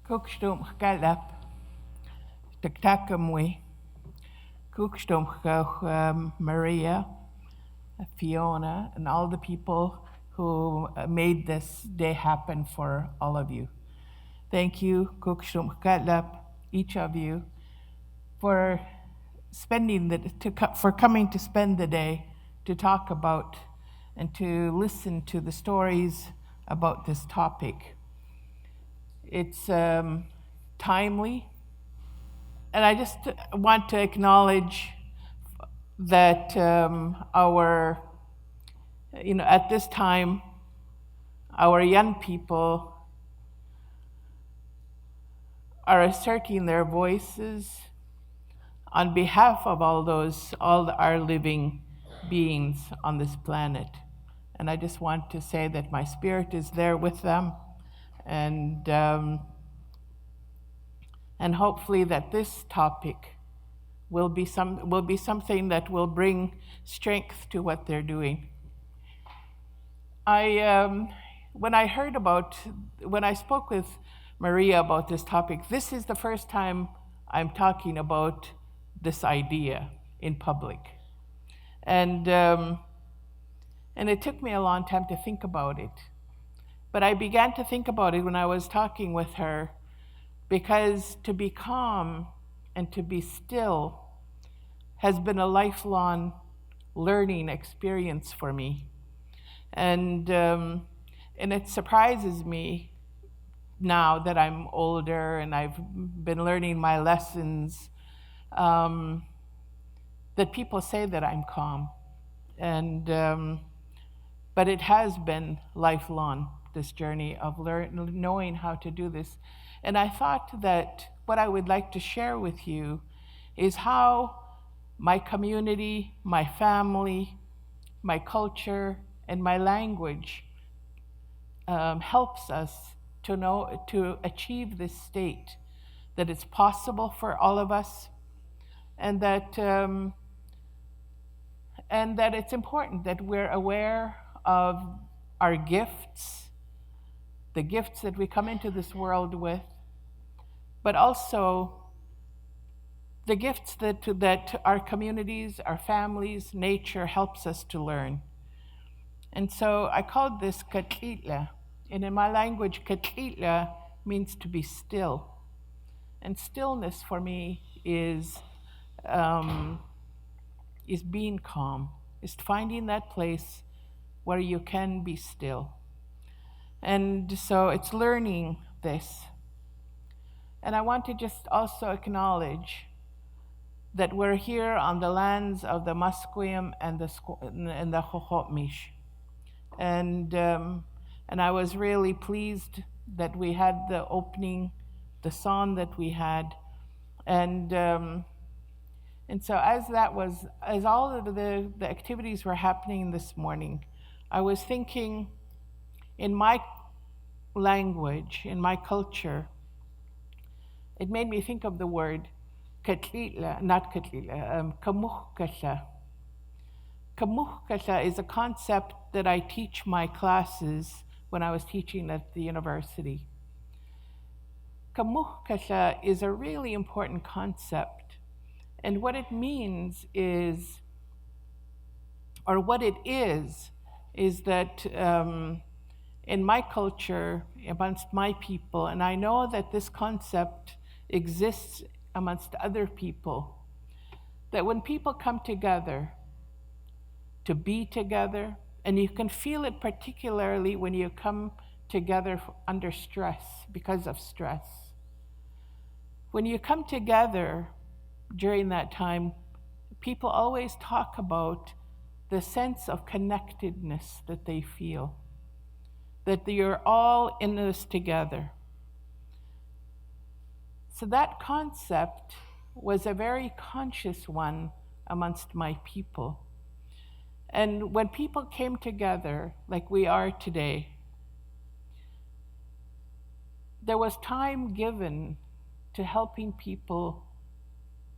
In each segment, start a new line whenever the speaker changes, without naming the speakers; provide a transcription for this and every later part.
Kukstum galap, taktakamwe, Kukstum Maria, Fiona, and all the people who made this day happen for all of you. Thank you, Kukstum galap, each of you, for for coming to spend the day to talk about and to listen to the stories about this topic. It's timely, and I just want to acknowledge that at this time, our young people are asserting their voices on behalf of all our living beings on this planet. And I just want to say that my spirit is there with them, and hopefully that this topic will be something that will bring strength to what they're doing. When I spoke with Maria about this topic, this is the first time I'm talking about this idea in public. And it took me a long time to think about it. But I began to think about it when I was talking with her, because to be calm and to be still has been a lifelong learning experience for me. And it surprises me now that I'm older and I've been learning my lessons, that people say that I'm calm. But it has been lifelong, this journey of knowing how to do this. And I thought that what I would like to share with you is how my community, my family, my culture, and my language helps us to achieve this state, that it's possible for all of us, and that it's important that we're aware of our gifts, the gifts that we come into this world with, but also the gifts that our communities, our families, nature helps us to learn. And so I called this Kokila, and in my language, Kokila means to be still. And stillness for me is being calm, is finding that place where you can be still. And so it's learning this. And I want to just also acknowledge that we're here on the lands of the Musqueam and the Xochotmish. And I was really pleased that we had the opening, the song that we had. And so as all of the activities were happening this morning, I was thinking, in my language, in my culture, it made me think of the word kamuhkasha. Kamuhkasha is a concept that I teach my classes when I was teaching at the university. Kamuhkasha is a really important concept. And what it means is that in my culture, amongst my people, and I know that this concept exists amongst other people, that when people come together to be together, and you can feel it particularly when you come together under stress, because of stress. When you come together during that time, people always talk about the sense of connectedness that they feel, that you're all in this together. So that concept was a very conscious one amongst my people. And when people came together, like we are today, there was time given to helping people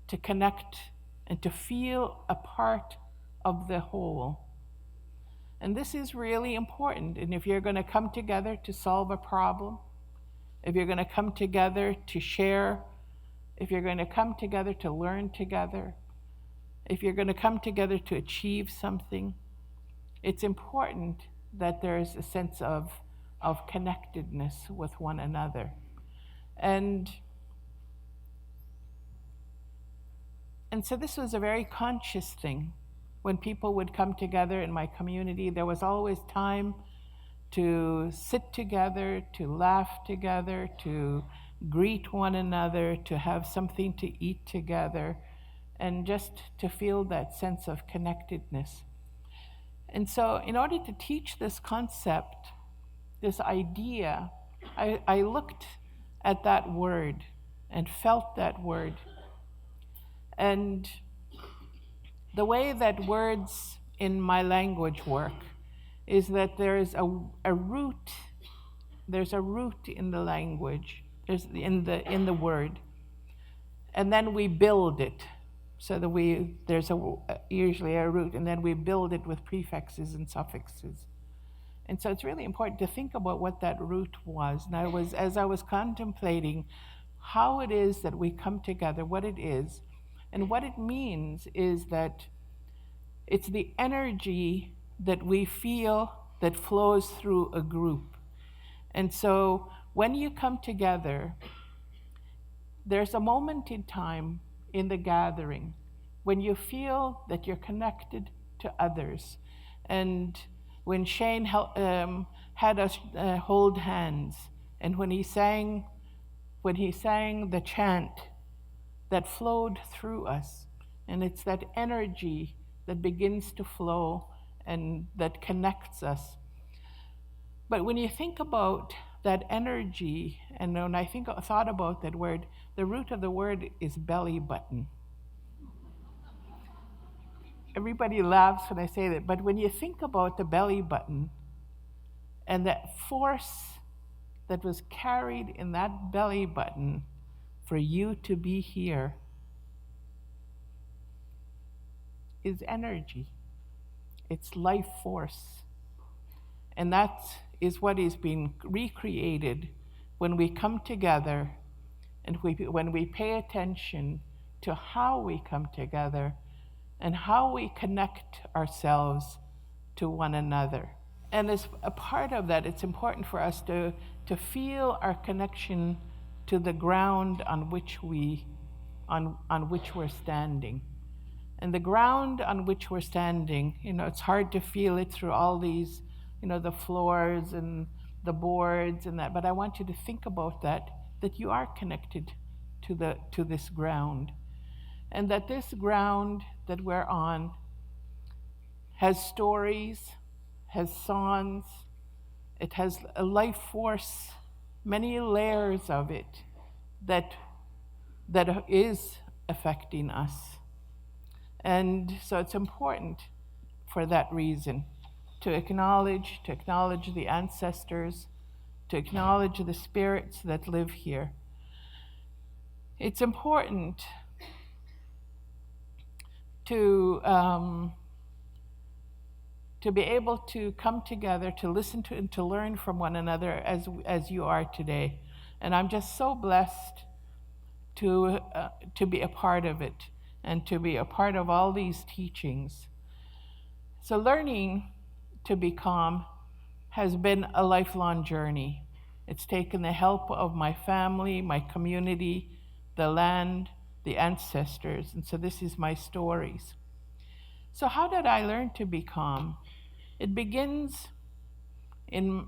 to connect and to feel a part of the whole. And this is really important. And if you're going to come together to solve a problem, if you're going to come together to share, if you're going to come together to learn together, if you're going to come together to achieve something, it's important that there's a sense of connectedness with one another. And so this was a very conscious thing. When people would come together in my community, there was always time to sit together, to laugh together, to greet one another, to have something to eat together, and just to feel that sense of connectedness. And so in order to teach this concept, this idea, I looked at that word and felt that word. And the way that words in my language work is that there is a root. There's a root in the language. There's in the word, and then we build it. So that there's usually a root, and then we build it with prefixes and suffixes. And so it's really important to think about what that root was. And as I was contemplating how it is that we come together, what it is, and what it means is that it's the energy that we feel that flows through a group. And so when you come together, there's a moment in time in the gathering when you feel that you're connected to others. And when Shane had us hold hands, and when he sang the chant that flowed through us, and it's that energy that begins to flow and that connects us. But when you think about that energy, and when I thought about that word, the root of the word is belly button. Everybody laughs when I say that, but when you think about the belly button and that force that was carried in that belly button for you to be here is energy. It's life force. And that is what is being recreated when we come together and when we pay attention to how we come together and how we connect ourselves to one another. And as a part of that, it's important for us to feel our connection to the ground on which we're standing. And the ground on which we're standing, it's hard to feel it through all these, the floors and the boards and that, but I want you to think about that you are connected to this ground. And that this ground that we're on has stories, has songs, it has a life force, many layers of it that is affecting us. And so it's important for that reason to acknowledge the ancestors, to acknowledge the spirits that live here. It's important to be able to come together, to listen to and to learn from one another as you are today. And I'm just so blessed to be a part of it and to be a part of all these teachings. So learning to be calm has been a lifelong journey. It's taken the help of my family, my community, the land, the ancestors, and so this is my stories. So how did I learn to be calm? It begins in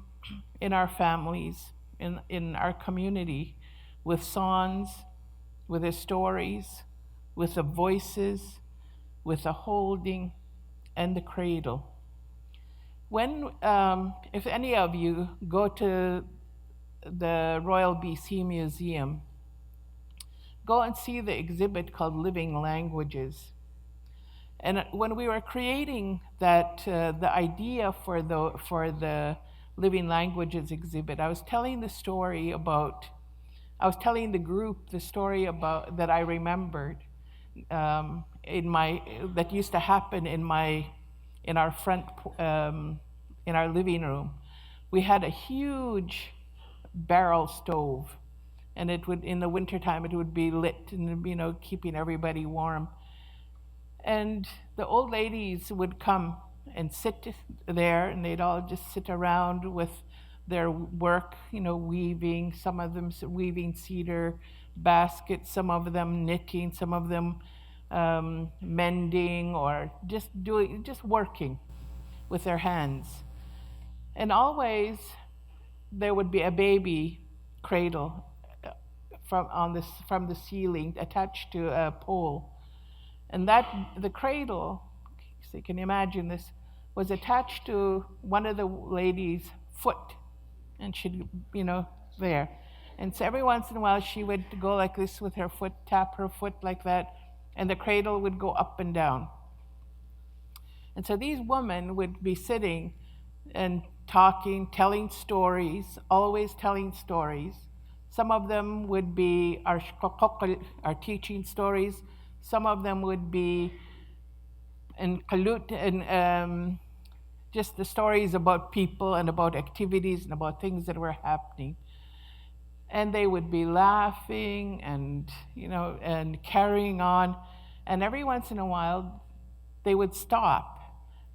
our families, in our community, with songs, with the stories, with the voices, with the holding, and the cradle. When, if any of you go to the Royal BC Museum, go and see the exhibit called Living Languages. And when we were creating that, the idea for the Living Languages exhibit, I was telling the group the story about that I remembered that used to happen in our front, in our living room. We had a huge barrel stove, and it would, in the wintertime, it would be lit and, keeping everybody warm. And the old ladies would come and sit there, and they'd all just sit around with their work, weaving. Some of them weaving cedar baskets, some of them knitting, some of them mending, or just working with their hands. And always there would be a baby cradle from the ceiling attached to a pole. And the cradle, so you can imagine this, was attached to one of the ladies' foot, and she'd, there. And so every once in a while she would go like this with her foot, tap her foot like that, and the cradle would go up and down. And so these women would be sitting and talking, telling stories, always telling stories. Some of them would be our teaching stories. Some of them would be in kalut, and just the stories about people and about activities and about things that were happening. And they would be laughing and, and carrying on. And every once in a while, they would stop.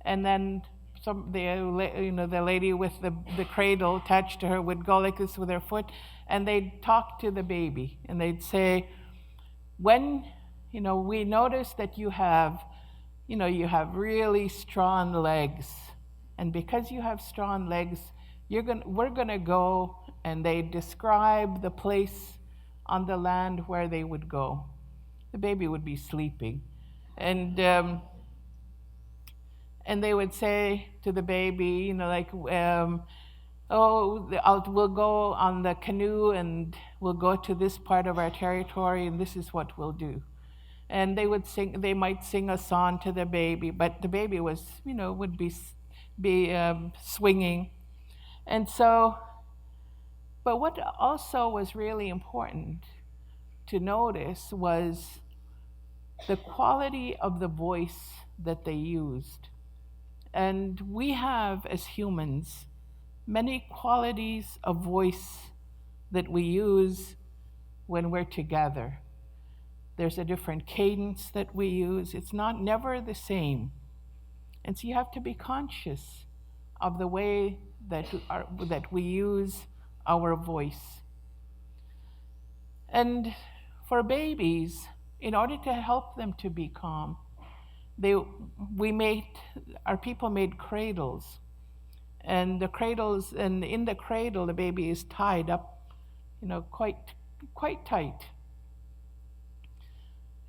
And then the lady with the cradle attached to her would go like this with her foot, and they'd talk to the baby. And they'd say, when, we notice that you have really strong legs. And because you have strong legs, we're gonna go, and they describe the place on the land where they would go. The baby would be sleeping, and they would say to the baby, we'll go on the canoe, and we'll go to this part of our territory, and this is what we'll do. And they might sing a song to the baby, but the baby would be swinging. And so, but what also was really important to notice was the quality of the voice that they used. And we have, as humans, many qualities of voice that we use when we're together. There's a different cadence that we use. It's never the same. And so you have to be conscious of the way that we use our voice. And for babies, in order to help them to be calm, our people made cradles. And in the cradle, the baby is tied up, quite tight.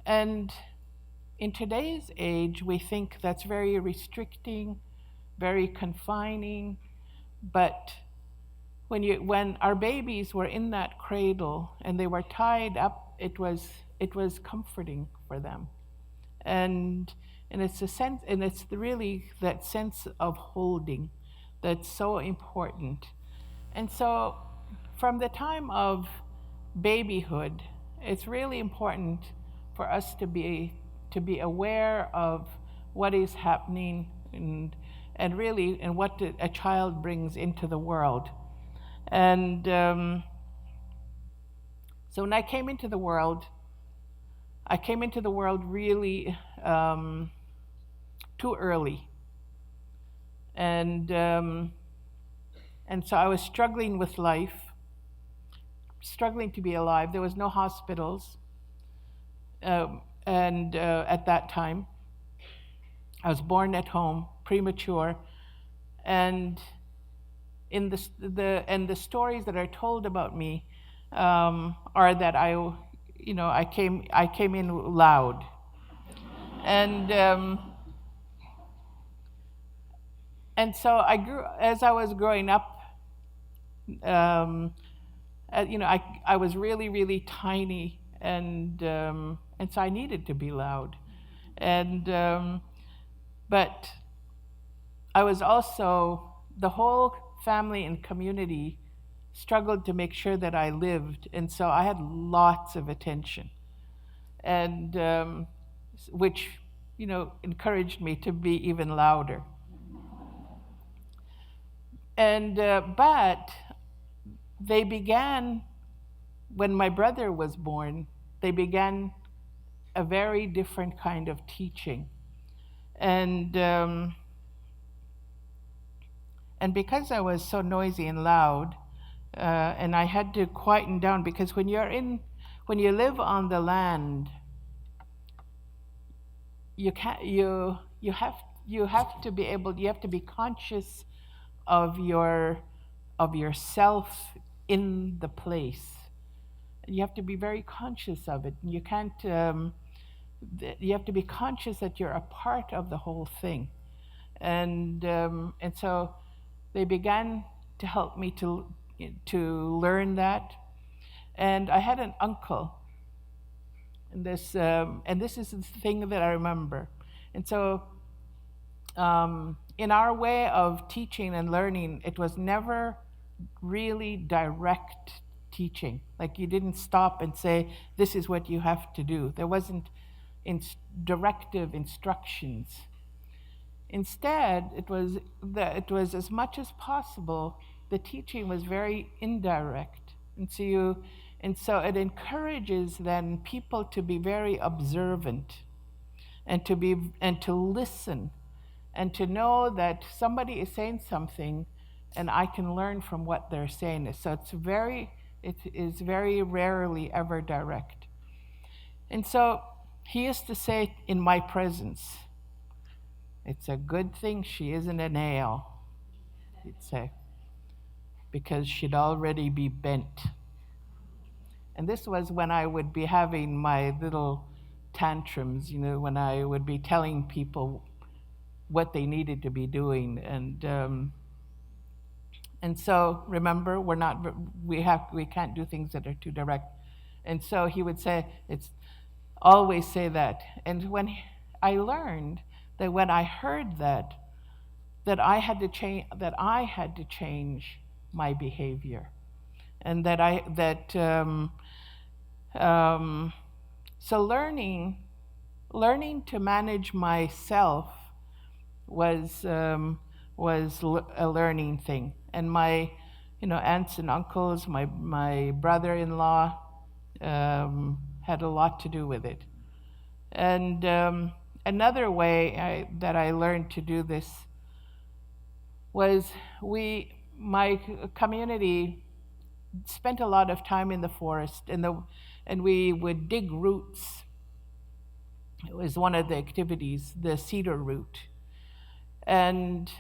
And in today's age, we think that's very restricting, very confining, but when our babies were in that cradle and they were tied up, it was comforting for them. And it's really that sense of holding that's so important. And so from the time of babyhood, it's really important for us to be aware of what is happening and what a child brings into the world. And so when I came into the world really too early. And so I was struggling with life, struggling to be alive. There was no hospitals. At that time, I was born at home, premature, and the stories that are told about me are that I came in loud, and so as I was growing up. I was really, really tiny, and so I needed to be loud, but I was also, the whole family and community struggled to make sure that I lived, and so I had lots of attention, and which encouraged me to be even louder. And but they began, when my brother was born, they began a very different kind of teaching. And because I was so noisy and loud, and I had to quieten down, because when you live on the land, you have to be conscious of yourself in the place. You have to be very conscious of it. You can't. You have to be conscious that you're a part of the whole thing, and so they began to help me to learn that. And I had an uncle, and this is the thing that I remember. And so, in our way of teaching and learning, it was never really direct teaching. Like, you didn't stop and say, this is what you have to do. There wasn't directive instructions. Instead, it was as much as possible, the teaching was very indirect. And so it encourages then people to be very observant, and to listen, and to know that somebody is saying something and I can learn from what they're saying. So it is very rarely ever direct. And so he used to say in my presence, "It's a good thing she isn't a nail," he'd say, because she'd already be bent. And this was when I would be having my little tantrums, when I would be telling people what they needed to be doing. And so, remember, we can't do things that are too direct. And so he would say, always say that. And when I learned that when I heard that I had to change my behavior, and so learning to manage myself was a learning thing. And my aunts and uncles, my brother-in-law, had a lot to do with it. And another way that I learned to do this was my community spent a lot of time in the forest, and we would dig roots. It was one of the activities, the cedar root. And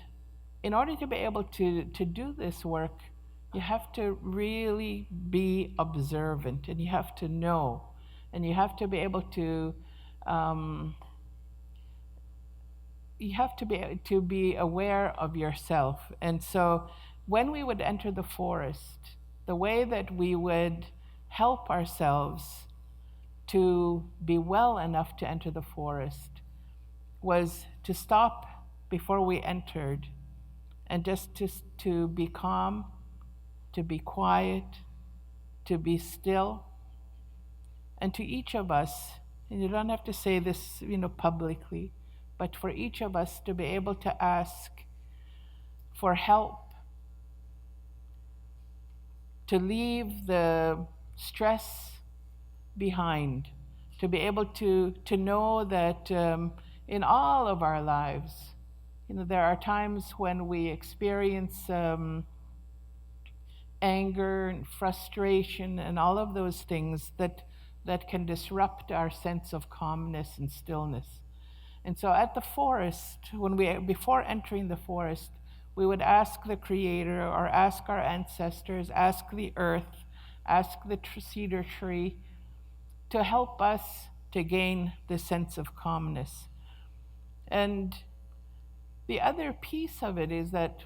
in order to be able to do this work, you have to really be observant, and you have to know, and you have to be able to be aware of yourself. And so when we would enter the forest, the way that we would help ourselves to be well enough to enter the forest was to stop before we entered, and just to be calm, to be quiet, to be still. And to each of us, and you don't have to say this, publicly, but for each of us to be able to ask for help, to leave the stress behind, to be able to know that in all of our lives, there are times when we experience anger and frustration and all of those things that can disrupt our sense of calmness and stillness. And so at the forest, before entering the forest, we would ask the Creator, or ask our ancestors, ask the earth, ask the cedar tree to help us to gain the sense of calmness. And the other piece of it is that,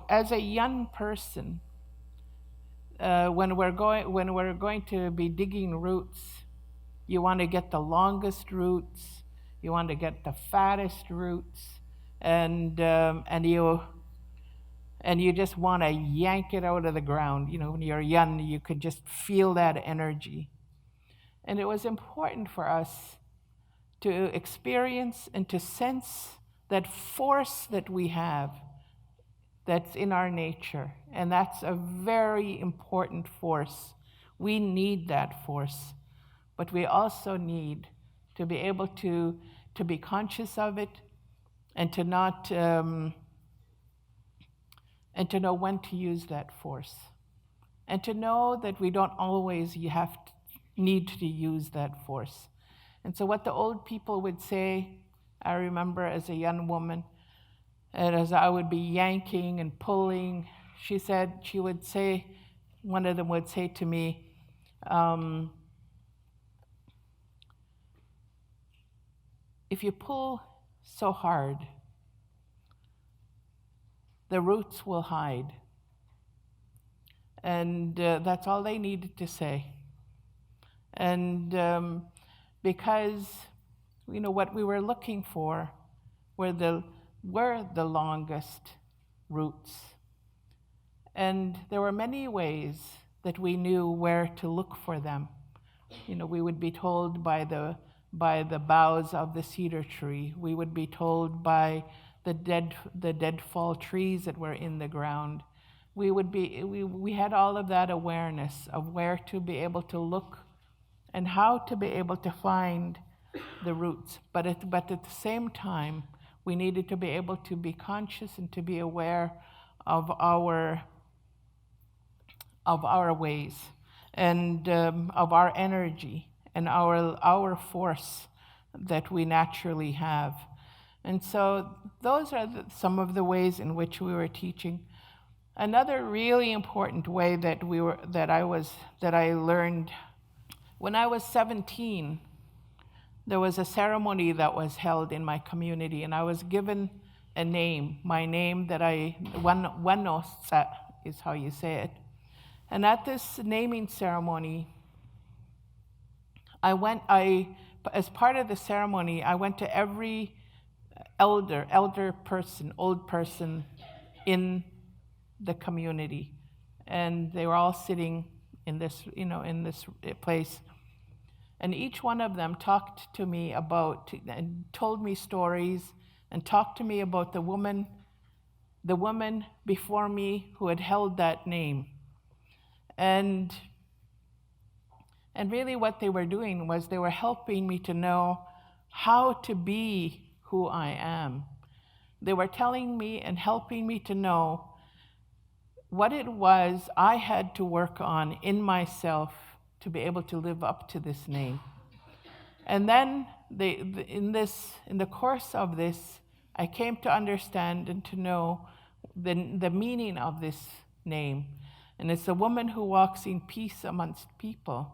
as a young person, when we're going to be digging roots, you want to get the longest roots, you want to get the fattest roots, and you just want to yank it out of the ground. When you're young, you could just feel that energy. And it was important for us to experience and to sense that force that we have, that's in our nature, and that's a very important force. We need that force, but we also need to be able to be conscious of it, and to not and to know when to use that force, and to know that we don't always need to use that force. And so what the old people would say, I remember as a young woman, and as I would be yanking and pulling, one of them would say to me, if you pull so hard, the roots will hide. And that's all they needed to say. And because, what we were looking for were the longest roots. And there were many ways that we knew where to look for them. We would be told by the boughs of the cedar tree. We would be told by the deadfall trees that were in the ground. We had all of that awareness of where to be able to look and how to be able to find the roots. But at the same time, we needed to be able to be conscious and to be aware of our ways, and of our energy and our force that we naturally have. And so those are some of the ways in which we were teaching. Another really important way that I learned when I was 17. There was a ceremony that was held in my community, and I was given a name. My name Wanosts'a is how you say it. And at this naming ceremony, as part of the ceremony, I went to every old person in the community, and they were all sitting in this place. And each one of them talked to me about, and told me stories, and talked to me about the woman before me who had held that name. And really what they were doing was they were helping me to know how to be who I am. They were telling me and helping me to know what it was I had to work on in myself to be able to live up to this name. And then in the course of this, I came to understand and to know the meaning of this name. And it's a woman who walks in peace amongst people.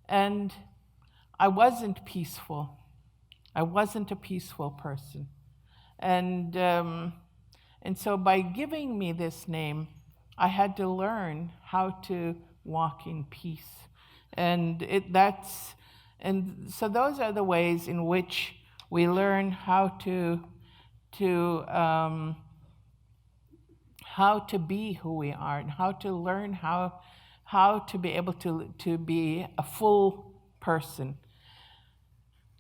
And I wasn't peaceful. I wasn't a peaceful person. And so by giving me this name, I had to learn how to walk in peace. And so those are the ways in which we learn how to be who we are, and how to learn how to be able to be a full person.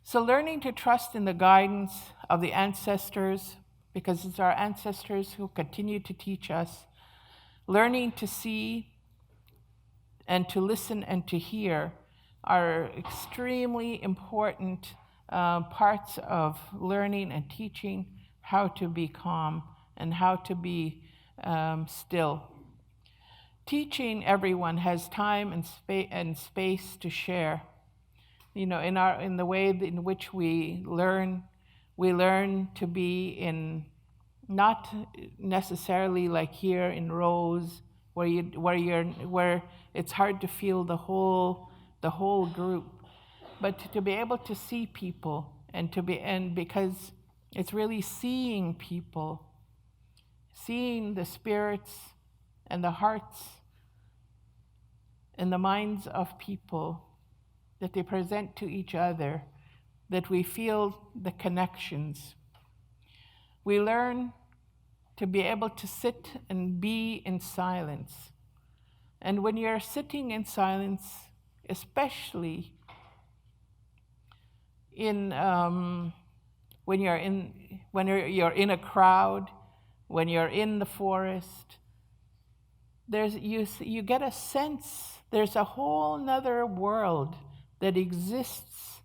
So learning to trust in the guidance of the ancestors, because it's our ancestors who continue to teach us. Learning to see and to listen and to hear are extremely important parts of learning and teaching how to be calm and how to be still. Teaching everyone has time and space to share. In the way in which we learn to be in, not necessarily like here in rows where it's hard to feel the whole group, but to be able to see people and because it's really seeing people, seeing the spirits and the hearts and the minds of people that they present to each other, that we feel the connections. We learn to be able to sit and be in silence. And when you're sitting in silence, especially when you're in a crowd, when you're in the forest, you get a sense there's a whole nother world that exists,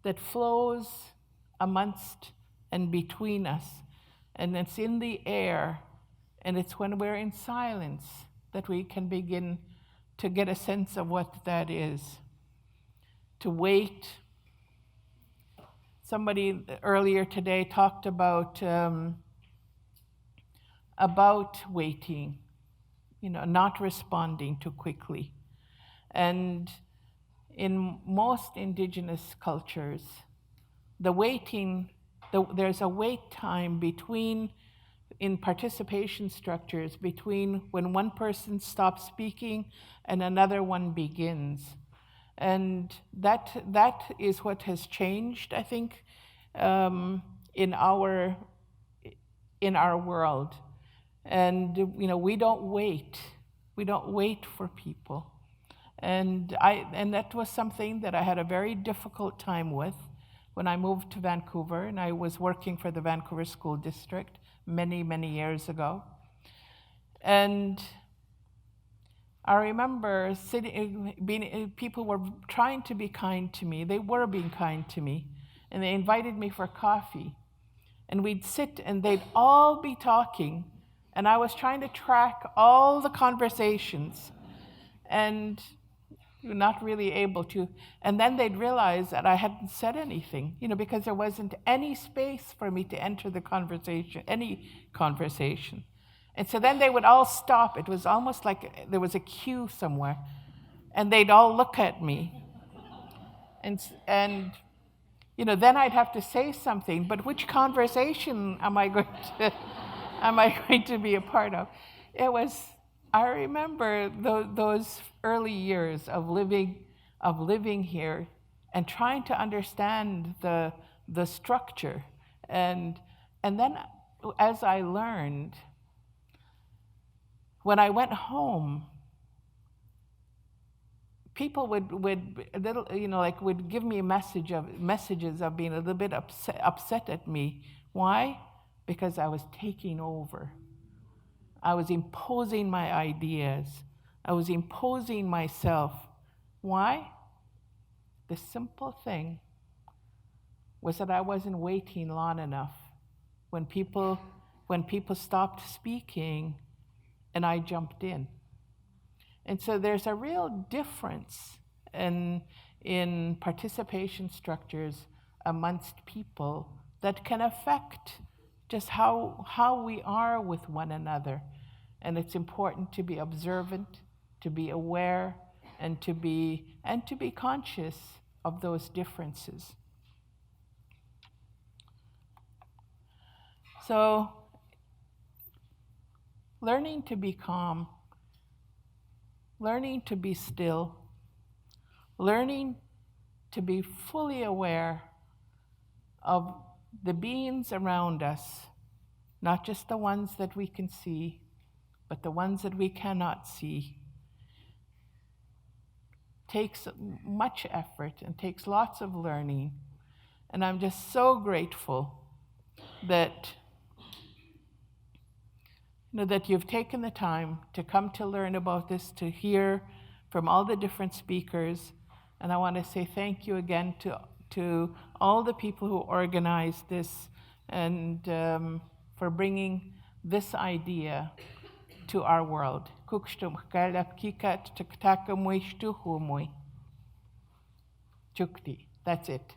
that flows amongst and between us. And it's in the air, and it's when we're in silence that we can begin to get a sense of what that is. To wait. Somebody earlier today talked about waiting, not responding too quickly. And in most Indigenous cultures, there's a wait time in participation structures between when one person stops speaking and another one begins. And that is what has changed, I think, in our world. And we don't wait. We don't wait for people. And that was something that I had a very difficult time with when I moved to Vancouver, and I was working for the Vancouver School District many, many years ago. And I remember people were trying to be kind to me. They were being kind to me, and they invited me for coffee. And we'd sit, and they'd all be talking, and I was trying to track all the conversations, and not really able to. And then they'd realize that I hadn't said anything, because there wasn't any space for me to enter the conversation, any conversation. And so then they would all stop. It was almost like there was a queue somewhere, and they'd all look at me. And then I'd have to say something, but which conversation am I going to be a part of? I remember those early years of living here and trying to understand the structure. And then as I learned, when I went home, people would give me messages of being a little bit upset at me. Why? Because I was taking over. I was imposing my ideas. I was imposing myself. Why? The simple thing was that I wasn't waiting long enough. When people stopped speaking, and I jumped in. And so there's a real difference in participation structures amongst people that can affect just how we are with one another. And it's important to be observant, to be aware, and to be conscious of those differences. So, learning to be calm, learning to be still, learning to be fully aware of the beings around us, not just the ones that we can see, but the ones that we cannot see, takes much effort and takes lots of learning. And I'm just so grateful that that you've taken the time to come to learn about this, to hear from all the different speakers. And I want to say thank you again to all the people who organized this and for bringing this idea to our world. That's it.